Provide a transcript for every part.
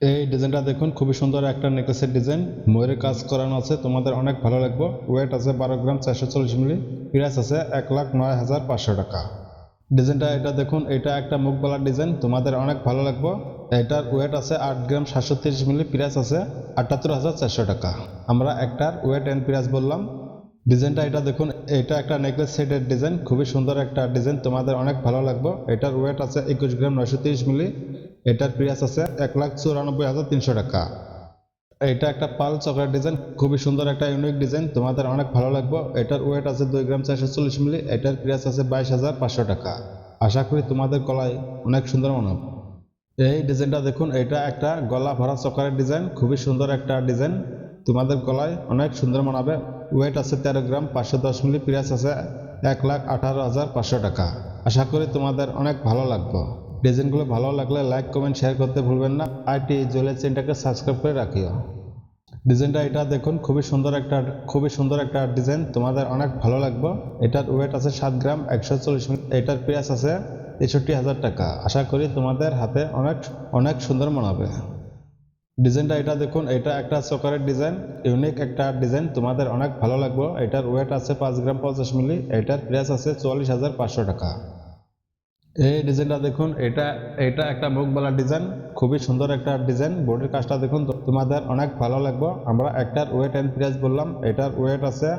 এই ডিজাইনটা দেখুন, খুবই সুন্দর একটা নেকলেসের ডিজাইন, ময়ূরের কাজ করানো আছে, তোমাদের অনেক ভালো লাগবে। ওয়েট আছে 12 গ্রাম 440 মিলি, প্রাইস আছে 1,09,500 টাকা। ডিজাইনটা এটা দেখুন, এটা একটা মুখ গলার ডিজাইন, তোমাদের অনেক ভালো লাগবে। এটার ওয়েট আছে 8 গ্রাম 730 মিলি, প্রাইস আছে 78,400 টাকা। আমরা একটার ওয়েট এন্ড প্রাইস বললাম। ডিজাইনটা এটা দেখুন, এটা একটা নেকলেস সেটের ডিজাইন, খুবই সুন্দর একটা ডিজাইন, তোমাদের অনেক ভালো লাগবে। এটার ওয়েট আছে 21 গ্রাম 930 মিলি, এটার প্রাইস আছে 1,94,300 টাকা। এটা একটা পাল চকলেট ডিজাইন, খুবই সুন্দর একটা ইউনিক ডিজাইন, তোমাদের অনেক ভালো লাগবে। এটার ওয়েট আছে 2 গ্রাম 440 মিলি, এটার প্রাইস আছে 22,500 টাকা। আশা করি তোমাদের গলায় অনেক সুন্দর মানাবে। এই ডিজাইনটা দেখুন, এটা একটা গলা ভরা চকলেট ডিজাইন, খুবই সুন্দর একটা ডিজাইন, তোমাদের গলায় অনেক সুন্দর মানাবে। ওয়েট আছে 13 গ্রাম 510 মিলি, প্রাইস আছে 1,18,500 টাকা। আশা করি তোমাদের অনেক ভালো লাগবে। ডিজাইনগুলো ভালো লাগলে লাইক কমেন্ট শেয়ার করতে ভুলবেন না। আইটি জুয়েলারি চ্যানেলটাকে সাবস্ক্রাইব করে রাখিও। ডিজাইনটা এটা দেখুন, খুবই সুন্দর একটা ডিজাইন, তোমাদের অনেক ভালো লাগবে। এটার ওয়েট আছে 7 গ্রাম 140 মিলি, এটার প্রাইস আছে 63,000 টাকা। আশা করি তোমাদের হাতে অনেক অনেক সুন্দর মানাবে। ডিজাইনটা এটা দেখুন, এটা একটা চকারের ডিজাইন, ইউনিক একটা ডিজাইন, তোমাদের অনেক ভালো লাগবে। এটার ওয়েট আছে 5 গ্রাম 50 মিলি, এটার প্রাইস আছে 44,500 টাকা। এই ডিজাইনটা দেখুন, এটা এটা একটা মুখ বালা ডিজাইন, খুবই সুন্দর একটা ডিজাইন, বডির কাজটা দেখুন, তোমাদের অনেক ভালো লাগবে। আমরা একটার ওয়েট এন্ড প্রাইস বললাম। এটার ওয়েট আছে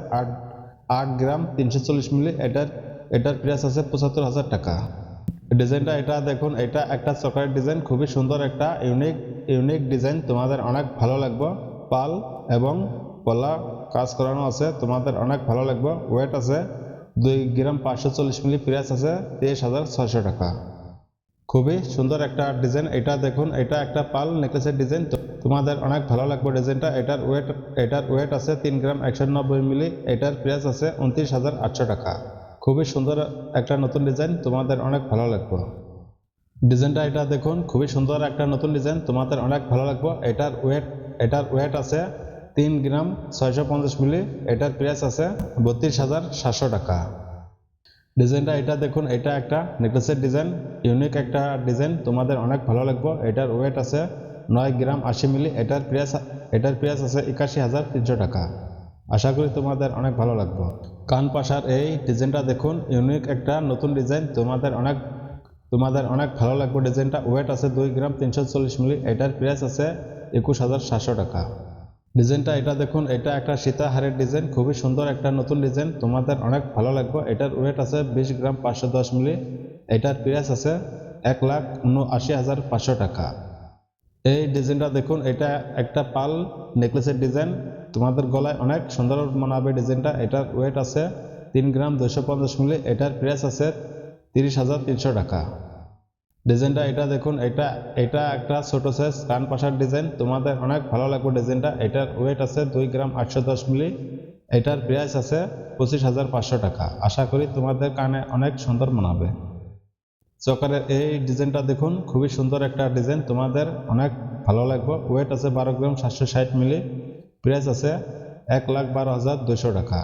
8 গ্রাম 340 মিলি, এটার প্রাইস আছে 75,000 টাকা। ডিজাইনটা এটা দেখুন, এটা একটা চকলেট ডিজাইন, খুবই সুন্দর একটা ইউনিক ডিজাইন, তোমাদের অনেক ভালো লাগবে। পাল এবং গলা কাজ করানো আছে, তোমাদের অনেক ভালো লাগবে। ওয়েট আছে 2 গ্রাম 540 মিলি, প্রাইস আছে 23,600 টাকা। খুবই সুন্দর একটা ডিজাইন, এটা দেখুন, এটা একটা পাল নেকলেসের ডিজাইন, তোমাদের অনেক ভালো লাগবে ডিজাইনটা। এটার ওয়েট আছে 3 গ্রাম 190 মিলি, এটার প্রাইস আছে 29,800 টাকা। খুবই সুন্দর একটা নতুন ডিজাইন, তোমাদের অনেক ভালো লাগবে। ডিজাইনটা এটা দেখুন, খুবই সুন্দর একটা নতুন ডিজাইন, তোমাদের অনেক ভালো লাগবে। এটার ওয়েট আছে 3 গ্রাম 650 মিলি, এটার প্রাইস আছে 32,700 টাকা। ডিজাইনটা এটা দেখুন, এটা একটা নেকলেসের ডিজাইন, ইউনিক একটা ডিজাইন, তোমাদের অনেক ভালো লাগবে। এটার ওয়েট আছে 9 গ্রাম 80 মিলি, এটার প্রাইস আছে 81,300 টাকা। আশা করি তোমাদের অনেক ভালো লাগবে। কান পাশার এই ডিজাইনটা দেখুন, ইউনিক একটা নতুন ডিজাইন, তোমাদের অনেক ভালো লাগবে ডিজাইনটা। ওয়েট আছে 2 গ্রাম 340 মিলি, এটার প্রাইস আছে 21,700 টাকা। ডিজাইনটা এটা দেখুন, এটা একটা সীতাহারের ডিজাইন, খুবই সুন্দর একটা নতুন ডিজাইন, তোমাদের অনেক ভালো লাগবে। এটার ওয়েট আছে 20 গ্রাম 510 মিলি, এটার প্রাইস আছে 1,79,500 টাকা। এই ডিজাইনটা দেখুন, এটা একটা পাল নেকলেসের ডিজাইন, তোমাদের গলায় অনেক সুন্দর মানাবে ডিজাইনটা। এটার ওয়েট আছে 3 গ্রাম 250 মিলি, এটার প্রাইস আছে 30,300 টাকা। ডিজাইনটা এটা দেখুন, এটা একটা ছোট সাইজ কান পাশার ডিজাইন, তোমাদের অনেক ভালো লাগবে ডিজাইনটা। এটার ওয়েট আছে 2 গ্রাম 810 মিলি, এটার প্রাইস আছে 25,500 টাকা। আশা করি তোমাদের কানে অনেক সুন্দর মানাবে। চকারের এই ডিজাইনটা দেখুন, খুবই সুন্দর একটা ডিজাইন, তোমাদের অনেক ভালো লাগবে। ওয়েট আছে 12 গ্রাম 760 মিলি, প্রাইস আছে 1,12,200 টাকা।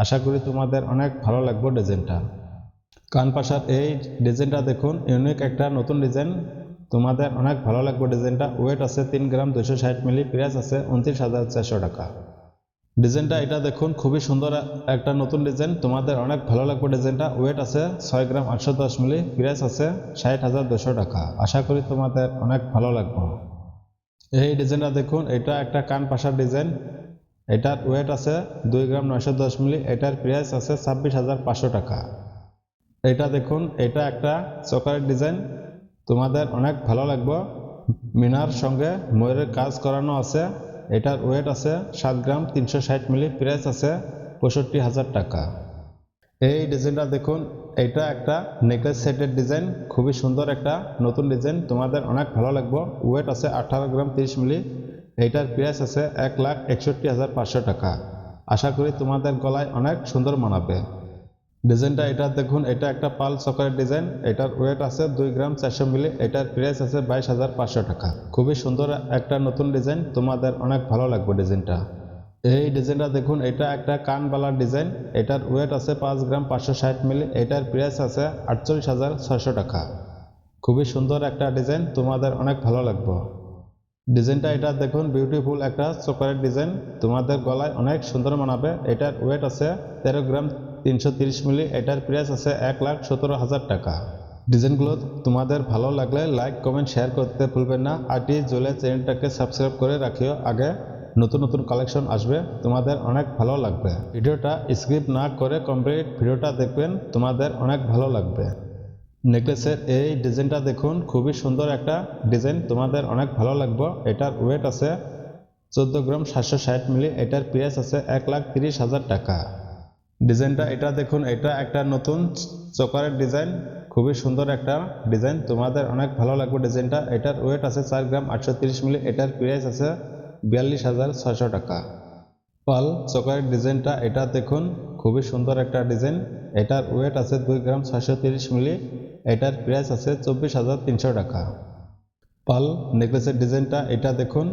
আশা করি তোমাদের অনেক ভালো লাগবে ডিজাইনটা। কান পাশার এই ডিজাইনটা দেখুন, ইউনিক একটা নতুন ডিজাইন, তোমাদের অনেক ভালো লাগবে ডিজাইনটা। ওয়েট আছে 3 গ্রাম 260 মিলি, প্রাইস আছে 29,400 টাকা। ডিজাইনটা এটা দেখুন, খুবই সুন্দর একটা নতুন ডিজাইন, তোমাদের অনেক ভালো লাগবে ডিজাইনটা। ওয়েট আছে 6 গ্রাম 810 মিলি, প্রাইস আছে 60,200 টাকা। আশা করি তোমাদের অনেক ভালো লাগবে। এই ডিজাইনটা দেখুন, এটা একটা কান পাশার ডিজাইন, এটার ওয়েট আছে 2 গ্রাম 910 মিলি, এটার প্রাইস আছে 26,500 টাকা। এটা দেখুন, এটা একটা চকারের ডিজাইন, তোমাদের অনেক ভালো লাগবে। মিনার সঙ্গে ময়ূরের কাজ করানো আছে, এটার ওয়েট আছে 7 গ্রাম 360 মিলি, প্রাইস আছে 65,000 টাকা। এই ডিজাইনটা দেখুন, এটা একটা নেকলেস সেটের ডিজাইন, খুবই সুন্দর একটা নতুন ডিজাইন, তোমাদের অনেক ভালো লাগবে। ওয়েট আছে 18 গ্রাম 30 মিলি, এটার প্রাইস আছে 1,61,500 টাকা। আশা করি তোমাদের গলায় অনেক সুন্দর মানাবে। ডিজাইনটা এটা দেখুন, এটা একটা পাল চকারের ডিজাইন, এটার ওয়েট আছে 2 গ্রাম 400 মিলি, এটার প্রাইস আছে 22,500 টাকা। খুবই সুন্দর একটা নতুন ডিজাইন, তোমাদের অনেক ভালো লাগবে ডিজাইনটা। এই ডিজাইনটা দেখুন, এটা একটা কানবালার ডিজাইন, এটার ওয়েট আছে 5 গ্রাম 560 মিলি, এটার প্রাইস আছে 48,600 টাকা। খুবই সুন্দর একটা ডিজাইন, তোমাদের অনেক ভালো লাগবে। ডিজাইনটা এটা দেখুন বিউটিফুল একটা চোকারের ডিজাইন, তোমাদের গলায় অনেক সুন্দর মানাবে। এটার ওয়েট আছে 13 গ্রাম 330 মিলি। এটার প্রাইস আছে 1,17,000 টাকা। ডিজাইনগুলো তোমাদের ভালো লাগলে লাইক কমেন্ট শেয়ার করতে ভুলবেন না। আরটি জুয়েলার্স চ্যানেলটাকে সাবস্ক্রাইব করে রাখিও, আগে নতুন নতুন কালেকশন আসবে, তোমাদের অনেক ভালো লাগবে। ভিডিওটা স্কিপ না করে কমপ্লিট ভিডিওটা দেখবেন, তোমাদের অনেক ভালো লাগবে। নেকলেসের এই ডিজাইনটা দেখুন, খুবই সুন্দর একটা ডিজাইন, তোমাদের অনেক ভালো লাগবে। এটার ওয়েট আছে 14 গ্রাম 760 মিলি। এটার প্রাইস আছে 1,30,000 টাকা। ডিজাইনটা এটা দেখুন, এটা একটা নতুন চোকারের ডিজাইন, খুবই সুন্দর একটা ডিজাইন, তোমাদের অনেক ভালো লাগবে ডিজাইনটা। এটার ওয়েট আছে 4 গ্রাম 830 মিলি। এটার প্রাইস আছে 42,600 টাকা। পাল চোকারের ডিজাইনটা এটা দেখুন, খুবই সুন্দর একটা ডিজাইন। এটার ওয়েট আছে 2 গ্রাম 630 মিলি। এটার প্রাইস আছে 24,300 টাকা। পাল নেকলেসের ডিজাইনটা এটা দেখুন,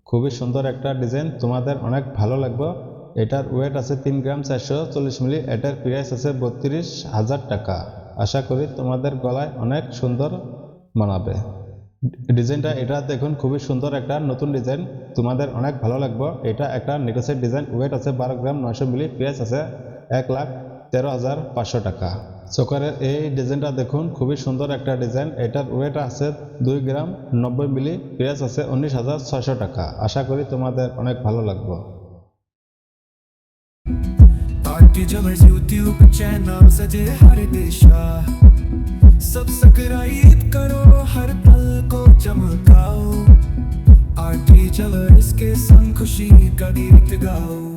খুবই সুন্দর একটা ডিজাইন, তোমাদের অনেক ভালো লাগবে। এটার ওয়েট আছে 3 গ্রাম 440 মিলি। এটার প্রাইস আছে 32,000 টাকা। আশা করি তোমাদের গলায় অনেক সুন্দর মানাবে। ডিজাইনটা এটা দেখুন, খুবই সুন্দর একটা নতুন ডিজাইন, তোমাদের অনেক ভালো লাগবে। এটা একটা নেকলেসের ডিজাইন, ওয়েট আছে 12 গ্রাম 900 মিলি। প্রাইস আছে 1,13,500 টাকা। চোকারের এই ডিজাইনটা দেখুন, খুবই সুন্দর একটা ডিজাইন। এটার ওয়েট আছে 2 গ্রাম 90 মিলি। প্রাইস আছে 19,600 টাকা। আশা করি তোমাদের অনেক ভালো লাগবে। आरटी ज्वेलर्स यूट्यूब चैनल सजे हर दिशा, सब्सक्राइब करो, हर पल को चमकाओ। आरटी ज्वेलर्स के संग खुशी का गीत गाओ।